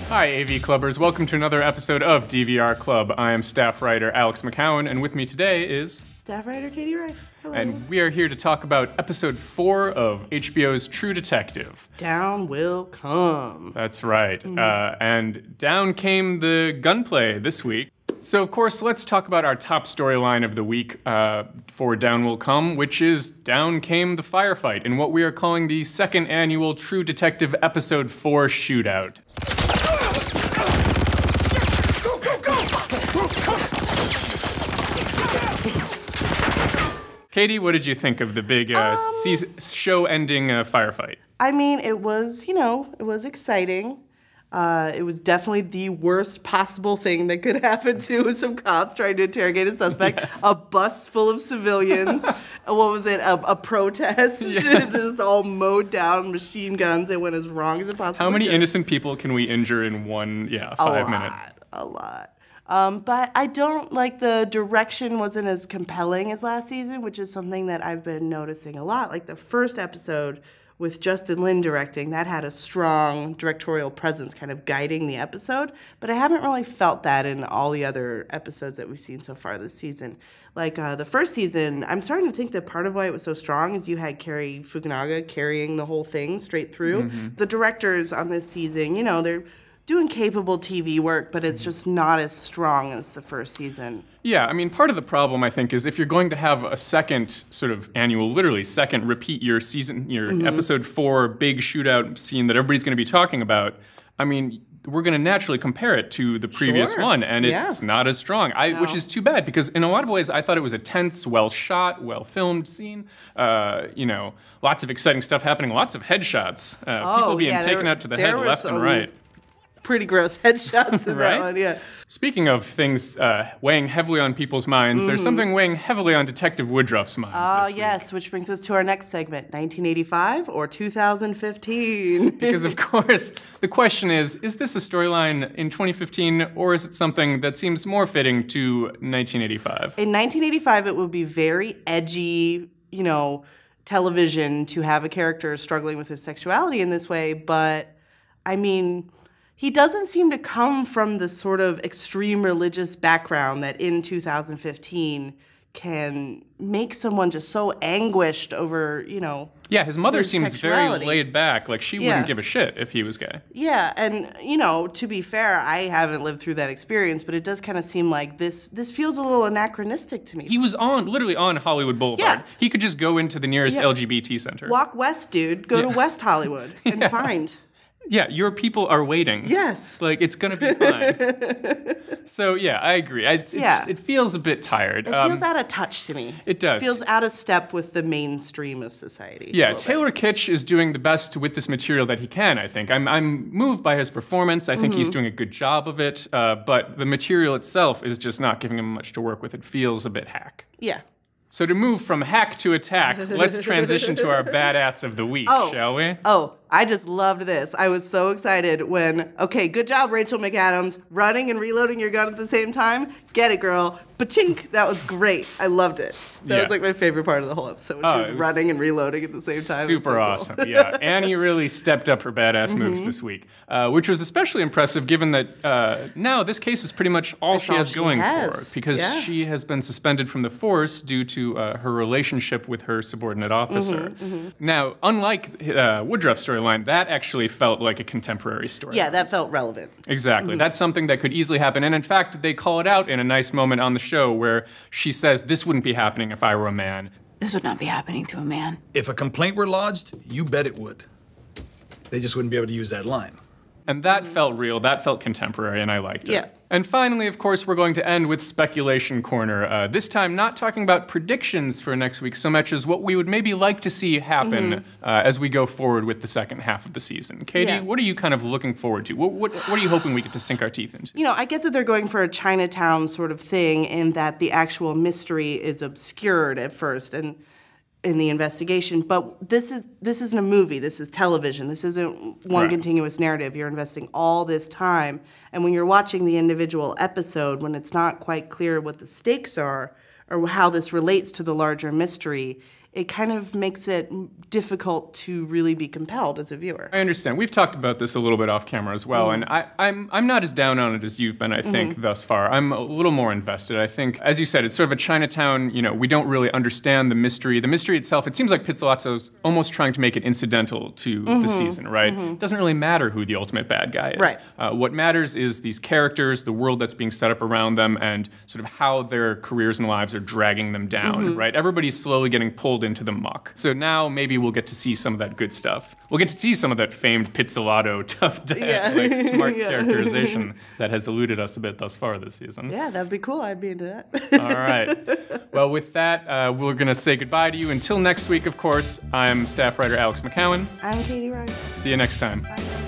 Hi, AV Clubbers. Welcome to another episode of DVR Club. I am staff writer Alex McCown, and with me today is... Staff writer Katie Rife. Hello. And we are here to talk about episode 4 of HBO's True Detective. Down will come. That's right. And down came the gunplay this week. So, of course, let's talk about our top storyline of the week for Down Will Come, which is Down Came the Firefight, in what we are calling the second annual True Detective Episode 4 shootout. Katie, what did you think of the big show-ending firefight? I mean, it was, it was exciting. It was definitely the worst possible thing that could happen to some cops trying to interrogate a suspect. Yes. A bus full of civilians. What was it? A protest. Yeah. Just all mowed down, machine guns. It went as wrong as it possibly could. How many innocent people can we injure in 5 minutes? A lot. But I don't like the direction wasn't as compelling as last season, which is something that I've been noticing a lot. Like the first episode with Justin Lin directing, that had a strong directorial presence kind of guiding the episode. But I haven't really felt that in all the other episodes that we've seen so far this season. Like the first season, I'm starting to think that part of why it was so strong is you had Cary Fukunaga carrying the whole thing straight through. Mm-hmm. The directors on this season, they're doing capable TV work, but it's just not as strong as the first season. Yeah, I mean, part of the problem, I think, is if you're going to have a second sort of annual, literally second, repeat your season, your episode 4 big shootout scene that everybody's going to be talking about, I mean, we're going to naturally compare it to the previous one, and it's not as strong, which is too bad, because in a lot of ways, I thought it was a tense, well-shot, well-filmed scene. Lots of exciting stuff happening, lots of headshots, people being taken out to the head left and right. Pretty gross headshots in that one, yeah. Speaking of things weighing heavily on people's minds, there's something weighing heavily on Detective Woodruff's mind this week. Yes, which brings us to our next segment, 1985 or 2015? Because, of course, the question is this a storyline in 2015, or is it something that seems more fitting to 1985? In 1985, it would be very edgy, television to have a character struggling with his sexuality in this way, but, I mean, he doesn't seem to come from the sort of extreme religious background that in 2015 can make someone just so anguished over, Yeah, his mother seems very laid back. Like, she wouldn't give a shit if he was gay. Yeah, and, to be fair, I haven't lived through that experience, but it does kind of seem like this feels a little anachronistic to me. He was literally on Hollywood Boulevard. Yeah. He could just go into the nearest LGBT center. Walk west, dude. Go to West Hollywood and find... Yeah, your people are waiting. Yes. Like, it's going to be fine. So, yeah, I agree. It feels a bit tired. It feels out of touch to me. It does. It feels out of step with the mainstream of society. Yeah, Taylor Kitsch is doing the best with this material that he can, I think. I'm moved by his performance. I think he's doing a good job of it. But the material itself is just not giving him much to work with. It feels a bit hack. Yeah. So to move from hack to attack, let's transition to our badass of the week, shall we? Oh, I just loved this. I was so excited when, good job, Rachel McAdams, running and reloading your gun at the same time. Get it, girl. Pachink. That was great. I loved it. That was like my favorite part of the whole episode, when she was running and reloading at the same time. Super awesome, cool. Yeah. Annie really stepped up her badass moves this week, which was especially impressive given that now this case is pretty much all she has going for her, because she has been suspended from the force due to her relationship with her subordinate officer. Now, unlike Woodruff's storyline, that actually felt like a contemporary story. Yeah, that felt relevant. Exactly. That's something that could easily happen. And in fact, they call it out in a nice moment on the show where she says, "This wouldn't be happening if I were a man." This would not be happening to a man. If a complaint were lodged, you bet it would. They just wouldn't be able to use that line. And that felt real, that felt contemporary, and I liked it. Yeah. And finally, of course, we're going to end with Speculation Corner. This time, not talking about predictions for next week so much as what we would maybe like to see happen as we go forward with the second half of the season. Katie, what are you kind of looking forward to? What are you hoping we get to sink our teeth into? I get that they're going for a Chinatown sort of thing in that the actual mystery is obscured at first, and in the investigation, but this isn't a movie, this is television. This isn't one continuous narrative. You're investing all this time, and when you're watching the individual episode, when it's not quite clear what the stakes are or how this relates to the larger mystery, it kind of makes it difficult to really be compelled as a viewer. I understand. We've talked about this a little bit off camera as well, and I'm not as down on it as you've been, I think, thus far. I'm a little more invested. I think, as you said, it's sort of a Chinatown, we don't really understand the mystery. The mystery itself, it seems like Pizzolatto's almost trying to make it incidental to the season, right? It doesn't really matter who the ultimate bad guy is. Right. What matters is these characters, the world that's being set up around them, and sort of how their careers and lives are dragging them down, right? Everybody's slowly getting pulled into the muck. So now maybe we'll get to see some of that good stuff. We'll get to see some of that famed Pizzolatto tough dad, smart characterization that has eluded us a bit thus far this season. Yeah, that'd be cool. I'd be into that. All right. Well, with that, we're going to say goodbye to you. Until next week, of course, I'm staff writer Alex McCown. I'm Katie Rife. See you next time. Bye.